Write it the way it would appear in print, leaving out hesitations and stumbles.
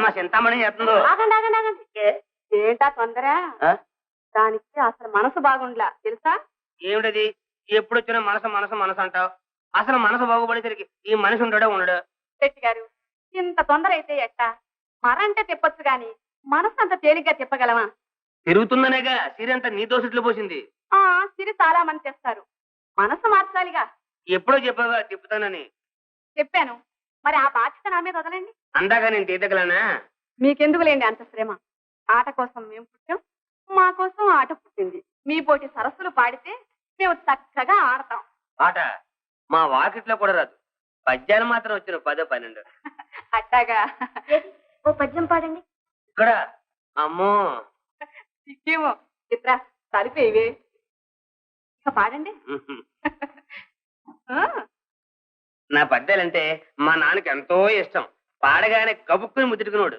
మా చింతామణి చేస్తుందో. ఆగండి ఆగండి ఆగండి. ఏంటా తొందర? దానికి అసలు మనసు బాగుండలా తెలుసా? ఏమిటది? ఎప్పుడు వచ్చినా మనసు మనసు మనసు అంటావు. అసలు మనసు బాగుపడేసరికి ఈ మనిషి ఉండడా ఉండడు. శెట్టి గారు, ఇంత తొందర అయితే ఎట్టా? మరంటే తిప్పొచ్చు గాని మనసు అంత తేలిగ్గా తిప్పగలమా? తిరుగుతుందనేగా సిరంతా నీ దోసట్లు పోసింది. సిరి చాలా మంది చేస్తారు, మనసు మార్చాలిగా. ఎప్పుడో చెప్పావా తిప్పుతానని? చెప్పాను, మరి ఆ బాధ్యత నా మీద వదలండి. అందాక నేను తీతగలనా? మీకెందుకులేండి అంత శ్రమ? ఆట కోసం మేము పుట్టాం, మా కోసం ఆట పుట్టింది. మీ పోటీ సరస్సులు పాడితే మేము చక్కగా ఆడతాం. ఆట మా వాకిట్లో కూడా రాదు. పద్యాలు మాత్రం వచ్చిన 10, 12. అట్టాగా? ఓ పద్యం పాడండి. ఇక్కడ అమ్మో ఇచ్చేమో చిత్ర తలిపేవే. ఇక పాడండి. నా పద్యాలంటే మా నాన్నకి ఎంతో ఇష్టం. పాడగానే కబుక్కుని ముద్దుకున్నాడు.